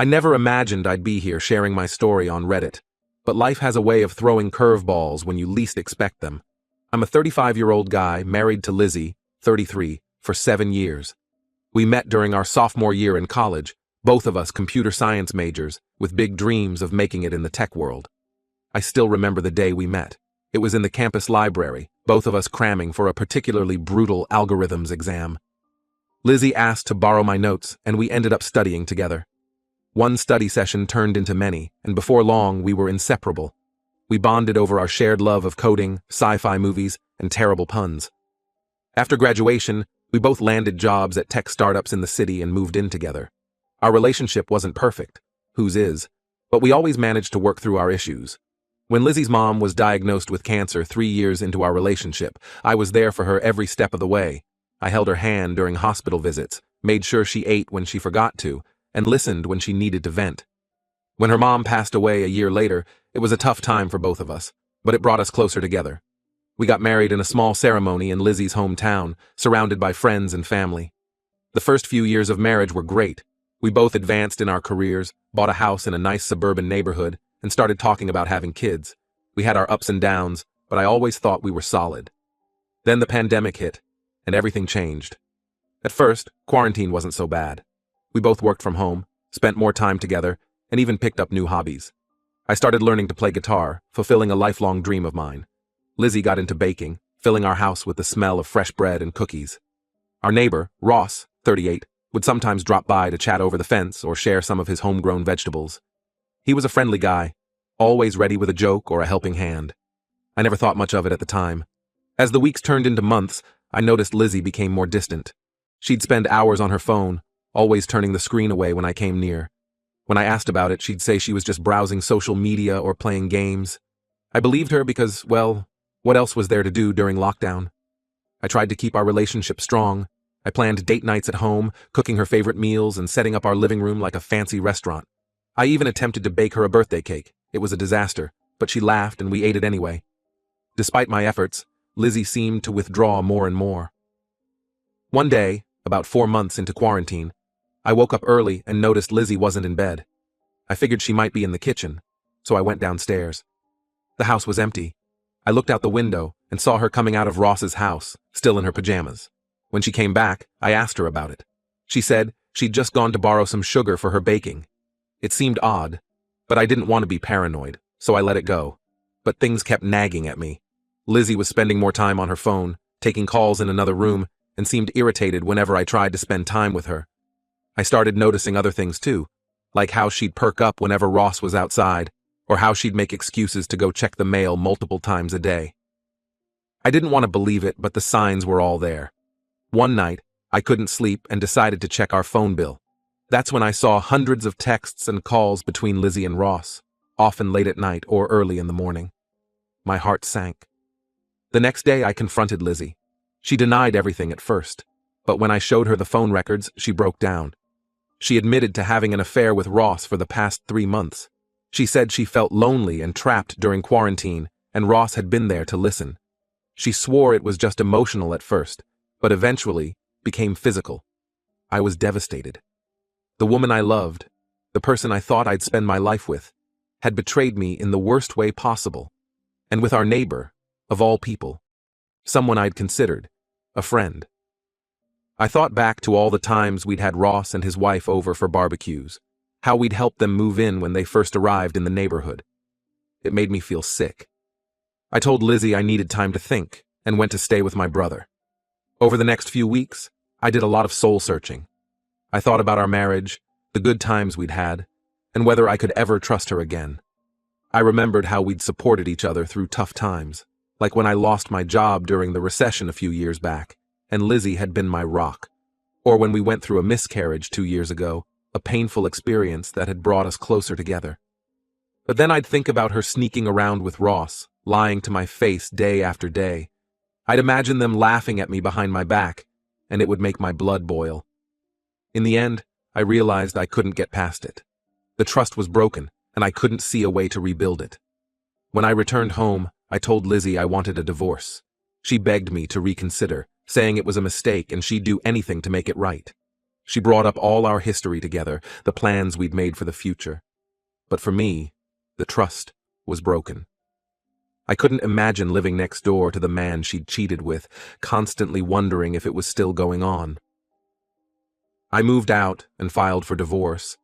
I never imagined I'd be here sharing my story on Reddit, but life has a way of throwing curveballs when you least expect them. I'm a 35-year-old guy married to Lizzie, 33, for 7 years. We met during our sophomore year in college, both of us computer science majors with big dreams of making it in the tech world. I still remember the day we met. It was in the campus library, both of us cramming for a particularly brutal algorithms exam. Lizzie asked to borrow my notes, and we ended up studying together. One study session turned into many, and before long we were inseparable. We bonded over our shared love of coding, sci-fi movies, and terrible puns. After graduation, we both landed jobs at tech startups in the city and moved in together. Our relationship wasn't perfect, whose is, but we always managed to work through our issues. When Lizzie's mom was diagnosed with cancer 3 years into our relationship, I was there for her every step of the way. I held her hand during hospital visits, made sure she ate when she forgot to, and listened when she needed to vent. When her mom passed away a year later, it was a tough time for both of us, but it brought us closer together. We got married in a small ceremony in Lizzie's hometown, surrounded by friends and family. The first few years of marriage were great. We both advanced in our careers, bought a house in a nice suburban neighborhood, and started talking about having kids. We had our ups and downs, but I always thought we were solid. Then the pandemic hit, and everything changed. At first, quarantine wasn't so bad. We both worked from home, spent more time together, and even picked up new hobbies. I started learning to play guitar, fulfilling a lifelong dream of mine. Lizzie got into baking, filling our house with the smell of fresh bread and cookies. Our neighbor, Ross, 38, would sometimes drop by to chat over the fence or share some of his homegrown vegetables. He was a friendly guy, always ready with a joke or a helping hand. I never thought much of it at the time. As the weeks turned into months, I noticed Lizzie became more distant. She'd spend hours on her phone, always turning the screen away when I came near. When I asked about it, she'd say she was just browsing social media or playing games. I believed her because, well, what else was there to do during lockdown? I tried to keep our relationship strong. I planned date nights at home, cooking her favorite meals and setting up our living room like a fancy restaurant. I even attempted to bake her a birthday cake. It was a disaster, but she laughed and we ate it anyway. Despite my efforts, Lizzie seemed to withdraw more and more. One day, about 4 months into quarantine, I woke up early and noticed Lizzie wasn't in bed. I figured she might be in the kitchen, so I went downstairs. The house was empty. I looked out the window and saw her coming out of Ross's house, still in her pajamas. When she came back, I asked her about it. She said she'd just gone to borrow some sugar for her baking. It seemed odd, but I didn't want to be paranoid, so I let it go. But things kept nagging at me. Lizzie was spending more time on her phone, taking calls in another room, and seemed irritated whenever I tried to spend time with her. I started noticing other things too, like how she'd perk up whenever Ross was outside, or how she'd make excuses to go check the mail multiple times a day. I didn't want to believe it, but the signs were all there. One night, I couldn't sleep and decided to check our phone bill. That's when I saw hundreds of texts and calls between Lizzie and Ross, often late at night or early in the morning. My heart sank. The next day, I confronted Lizzie. She denied everything at first, but when I showed her the phone records, she broke down. She admitted to having an affair with Ross for the past 3 months. She said she felt lonely and trapped during quarantine, and Ross had been there to listen. She swore it was just emotional at first, but eventually became physical. I was devastated. The woman I loved, the person I thought I'd spend my life with, had betrayed me in the worst way possible. And with our neighbor, of all people, someone I'd considered a friend. I thought back to all the times we'd had Ross and his wife over for barbecues, how we'd helped them move in when they first arrived in the neighborhood. It made me feel sick. I told Lizzie I needed time to think and went to stay with my brother. Over the next few weeks, I did a lot of soul searching. I thought about our marriage, the good times we'd had, and whether I could ever trust her again. I remembered how we'd supported each other through tough times, like when I lost my job during the recession a few years back, and Lizzie had been my rock, or when we went through a miscarriage 2 years ago, a painful experience that had brought us closer together. But then I'd think about her sneaking around with Ross, lying to my face day after day. I'd imagine them laughing at me behind my back, and it would make my blood boil. In the end, I realized I couldn't get past it. The trust was broken, and I couldn't see a way to rebuild it. When I returned home, I told Lizzie I wanted a divorce. She begged me to reconsider, saying it was a mistake and she'd do anything to make it right. She brought up all our history together, the plans we'd made for the future. But for me, the trust was broken. I couldn't imagine living next door to the man she'd cheated with, constantly wondering if it was still going on. I moved out and filed for divorce.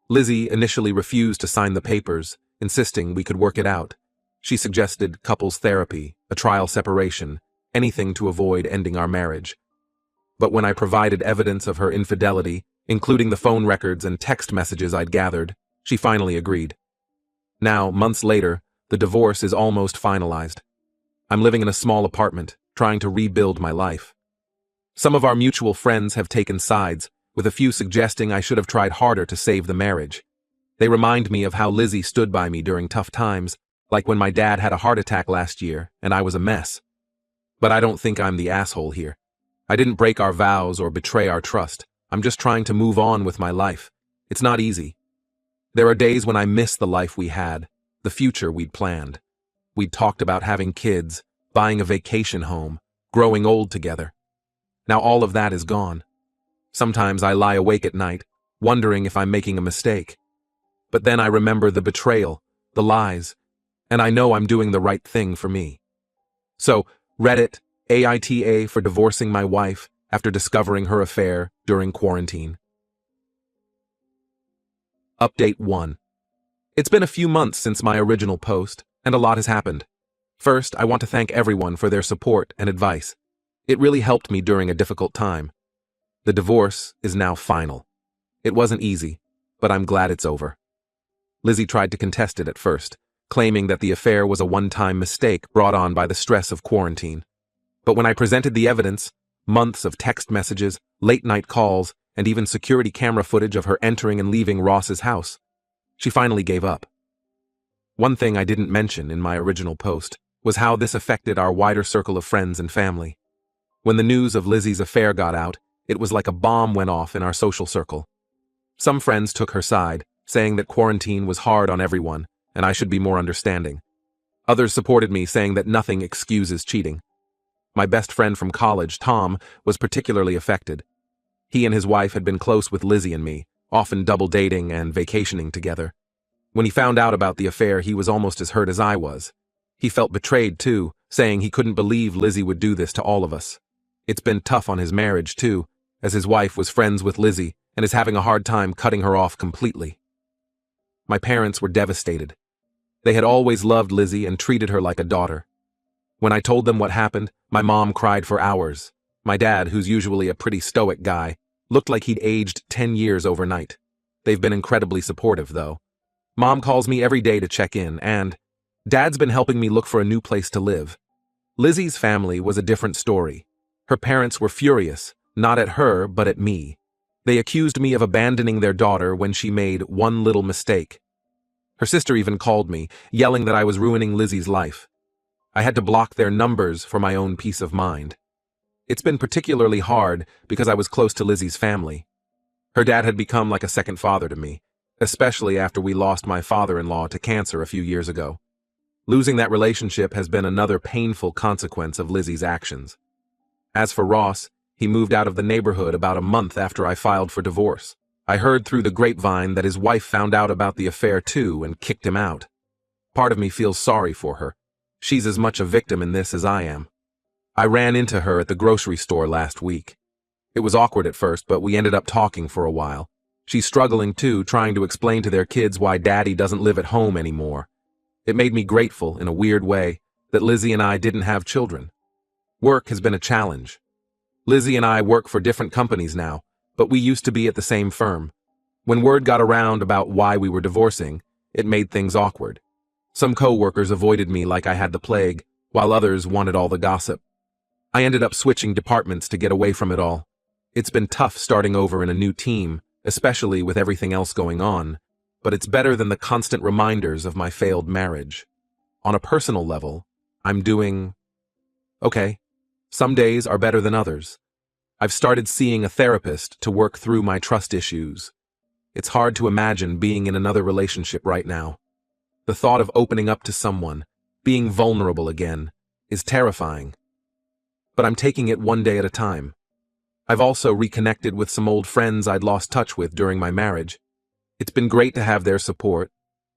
Lizzie initially refused to sign the papers, insisting we could work it out. She suggested couples therapy, a trial separation, anything to avoid ending our marriage. But when I provided evidence of her infidelity, including the phone records and text messages I'd gathered, she finally agreed. Now, months later, the divorce is almost finalized. I'm living in a small apartment, trying to rebuild my life. Some of our mutual friends have taken sides, with a few suggesting I should have tried harder to save the marriage. They remind me of how Lizzie stood by me during tough times, like when my dad had a heart attack last year and I was a mess. But I don't think I'm the asshole here. I didn't break our vows or betray our trust. I'm just trying to move on with my life. It's not easy. There are days when I miss the life we had, the future we'd planned. We'd talked about having kids, buying a vacation home, growing old together. Now all of that is gone. Sometimes I lie awake at night, wondering if I'm making a mistake. But then I remember the betrayal, the lies, and I know I'm doing the right thing for me. So, Reddit, AITA for divorcing my wife after discovering her affair during quarantine. Update 1. It's been a few months since my original post, and a lot has happened. First, I want to thank everyone for their support and advice. It really helped me during a difficult time. The divorce is now final. It wasn't easy, but I'm glad it's over. Lizzie tried to contest it at first, claiming that the affair was a one-time mistake brought on by the stress of quarantine. But when I presented the evidence, months of text messages, late-night calls, and even security camera footage of her entering and leaving Ross's house, she finally gave up. One thing I didn't mention in my original post was how this affected our wider circle of friends and family. When the news of Lizzie's affair got out, it was like a bomb went off in our social circle. Some friends took her side, saying that quarantine was hard on everyone, and I should be more understanding. Others supported me, saying that nothing excuses cheating. My best friend from college, Tom, was particularly affected. He and his wife had been close with Lizzie and me, often double dating and vacationing together. When he found out about the affair, he was almost as hurt as I was. He felt betrayed too, saying he couldn't believe Lizzie would do this to all of us. It's been tough on his marriage too, as his wife was friends with Lizzie and is having a hard time cutting her off completely. My parents were devastated. They had always loved Lizzie and treated her like a daughter. When I told them what happened, my mom cried for hours. My dad, who's usually a pretty stoic guy, looked like he'd aged 10 years overnight. They've been incredibly supportive, though. Mom calls me every day to check in, and Dad's been helping me look for a new place to live. Lizzie's family was a different story. Her parents were furious, not at her, but at me. They accused me of abandoning their daughter when she made one little mistake. Her sister even called me, yelling that I was ruining Lizzie's life. I had to block their numbers for my own peace of mind. It's been particularly hard because I was close to Lizzie's family. Her dad had become like a second father to me, especially after we lost my father-in-law to cancer a few years ago. Losing that relationship has been another painful consequence of Lizzie's actions. As for Ross, he moved out of the neighborhood about a month after I filed for divorce. I heard through the grapevine that his wife found out about the affair too and kicked him out. Part of me feels sorry for her. She's as much a victim in this as I am. I ran into her at the grocery store last week. It was awkward at first, but we ended up talking for a while. She's struggling too, trying to explain to their kids why Daddy doesn't live at home anymore. It made me grateful, in a weird way, that Lizzie and I didn't have children. Work has been a challenge. Lizzie and I work for different companies now, but we used to be at the same firm. When word got around about why we were divorcing, it made things awkward. Some co-workers avoided me like I had the plague, while others wanted all the gossip. I ended up switching departments to get away from it all. It's been tough starting over in a new team, especially with everything else going on, but it's better than the constant reminders of my failed marriage. On a personal level, I'm doing okay. Some days are better than others. I've started seeing a therapist to work through my trust issues. It's hard to imagine being in another relationship right now. The thought of opening up to someone, being vulnerable again, is terrifying. But I'm taking it one day at a time. I've also reconnected with some old friends I'd lost touch with during my marriage. It's been great to have their support.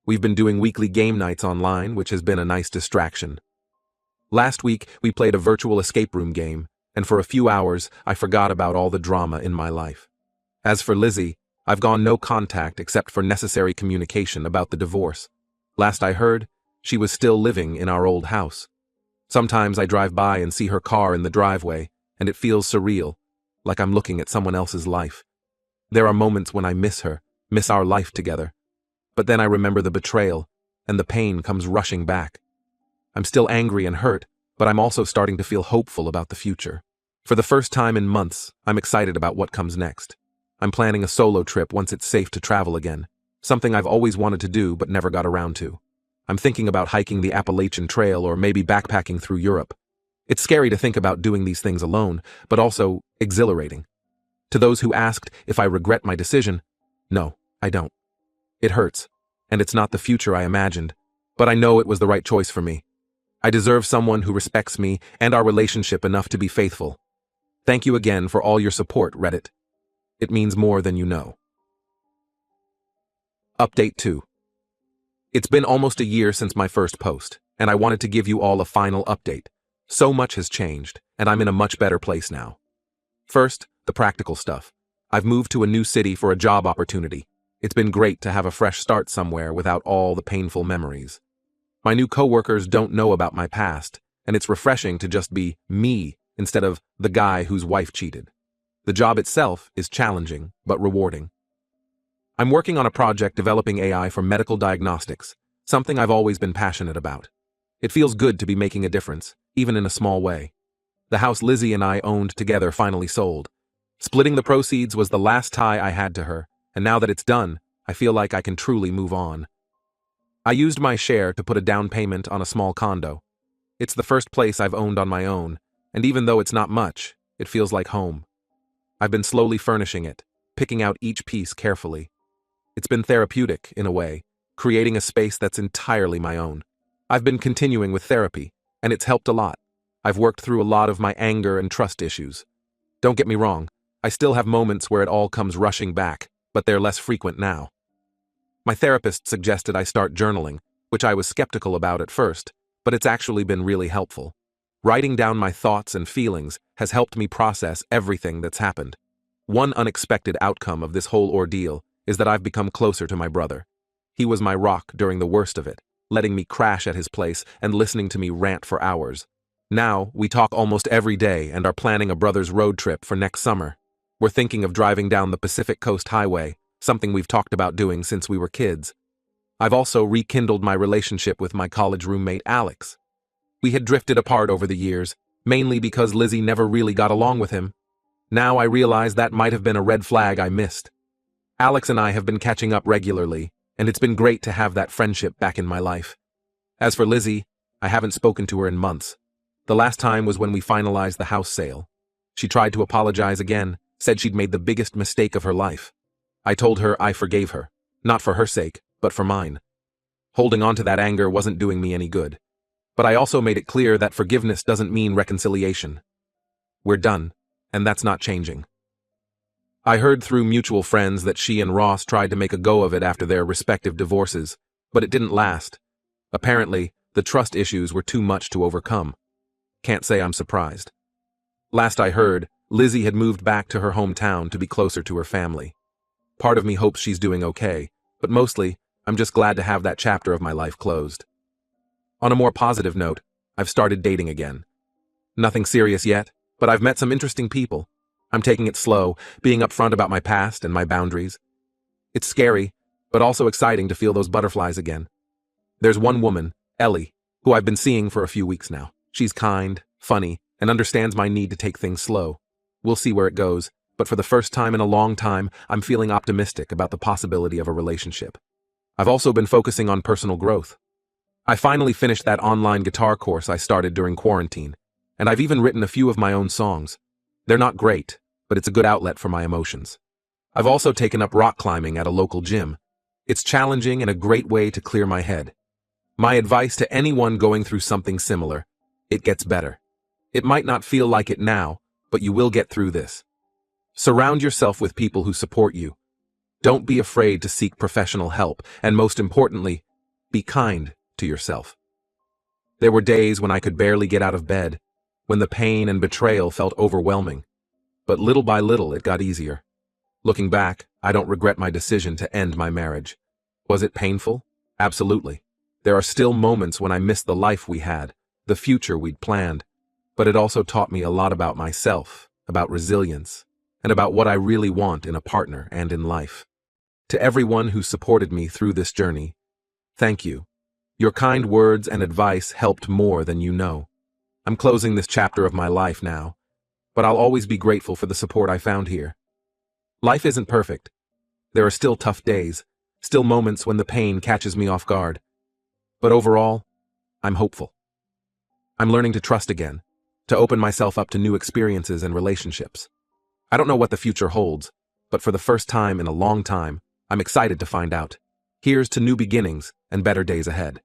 We've been doing weekly game nights online, which has been a nice distraction. Last week, we played a virtual escape room game, and for a few hours, I forgot about all the drama in my life. As for Lizzie, I've gone no contact except for necessary communication about the divorce. Last I heard, she was still living in our old house. Sometimes I drive by and see her car in the driveway, and it feels surreal, like I'm looking at someone else's life. There are moments when I miss her, miss our life together. But then I remember the betrayal, and the pain comes rushing back. I'm still angry and hurt, but I'm also starting to feel hopeful about the future. For the first time in months, I'm excited about what comes next. I'm planning a solo trip once it's safe to travel again, something I've always wanted to do but never got around to. I'm thinking about hiking the Appalachian Trail or maybe backpacking through Europe. It's scary to think about doing these things alone, but also exhilarating. To those who asked if I regret my decision, no, I don't. It hurts, and it's not the future I imagined, but I know it was the right choice for me. I deserve someone who respects me and our relationship enough to be faithful. Thank you again for all your support, Reddit. It means more than you know. Update 2. It's been almost a year since my first post, and I wanted to give you all a final update. So much has changed, and I'm in a much better place now. First, the practical stuff. I've moved to a new city for a job opportunity. It's been great to have a fresh start somewhere without all the painful memories. My new coworkers don't know about my past, and it's refreshing to just be me instead of the guy whose wife cheated. The job itself is challenging, but rewarding. I'm working on a project developing AI for medical diagnostics, something I've always been passionate about. It feels good to be making a difference, even in a small way. The house Lizzie and I owned together finally sold. Splitting the proceeds was the last tie I had to her, and now that it's done, I feel like I can truly move on. I used my share to put a down payment on a small condo. It's the first place I've owned on my own, and even though it's not much, it feels like home. I've been slowly furnishing it, picking out each piece carefully. It's been therapeutic, in a way, creating a space that's entirely my own. I've been continuing with therapy, and it's helped a lot. I've worked through a lot of my anger and trust issues. Don't get me wrong, I still have moments where it all comes rushing back, but they're less frequent now. My therapist suggested I start journaling, which I was skeptical about at first, but it's actually been really helpful. Writing down my thoughts and feelings has helped me process everything that's happened. One unexpected outcome of this whole ordeal is that I've become closer to my brother. He was my rock during the worst of it, letting me crash at his place and listening to me rant for hours. Now, we talk almost every day and are planning a brother's road trip for next summer. We're thinking of driving down the Pacific Coast Highway, something we've talked about doing since we were kids. I've also rekindled my relationship with my college roommate Alex. We had drifted apart over the years, mainly because Lizzie never really got along with him. Now I realize that might have been a red flag I missed. Alex and I have been catching up regularly, and it's been great to have that friendship back in my life. As for Lizzie, I haven't spoken to her in months. The last time was when we finalized the house sale. She tried to apologize again, said she'd made the biggest mistake of her life. I told her I forgave her, not for her sake, but for mine. Holding on to that anger wasn't doing me any good. But I also made it clear that forgiveness doesn't mean reconciliation. We're done, and that's not changing. I heard through mutual friends that she and Ross tried to make a go of it after their respective divorces, but it didn't last. Apparently, the trust issues were too much to overcome. Can't say I'm surprised. Last I heard, Lizzie had moved back to her hometown to be closer to her family. Part of me hopes she's doing okay, but mostly, I'm just glad to have that chapter of my life closed. On a more positive note, I've started dating again. Nothing serious yet, but I've met some interesting people. I'm taking it slow, being upfront about my past and my boundaries. It's scary, but also exciting to feel those butterflies again. There's one woman, Ellie, who I've been seeing for a few weeks now. She's kind, funny, and understands my need to take things slow. We'll see where it goes, but for the first time in a long time, I'm feeling optimistic about the possibility of a relationship. I've also been focusing on personal growth. I finally finished that online guitar course I started during quarantine, and I've even written a few of my own songs. They're not great, but it's a good outlet for my emotions. I've also taken up rock climbing at a local gym. It's challenging and a great way to clear my head. My advice to anyone going through something similar: it gets better. It might not feel like it now, but you will get through this. Surround yourself with people who support you. Don't be afraid to seek professional help, and most importantly, be kind to yourself. There were days when I could barely get out of bed, when the pain and betrayal felt overwhelming. But little by little, it got easier. Looking back, I don't regret my decision to end my marriage. Was it painful? Absolutely. There are still moments when I miss the life we had, the future we'd planned. But it also taught me a lot about myself, about resilience, and about what I really want in a partner and in life. To everyone who supported me through this journey, thank you. Your kind words and advice helped more than you know. I'm closing this chapter of my life now, but I'll always be grateful for the support I found here. Life isn't perfect. There are still tough days, still moments when the pain catches me off guard. But overall, I'm hopeful. I'm learning to trust again, to open myself up to new experiences and relationships. I don't know what the future holds, but for the first time in a long time, I'm excited to find out. Here's to new beginnings and better days ahead.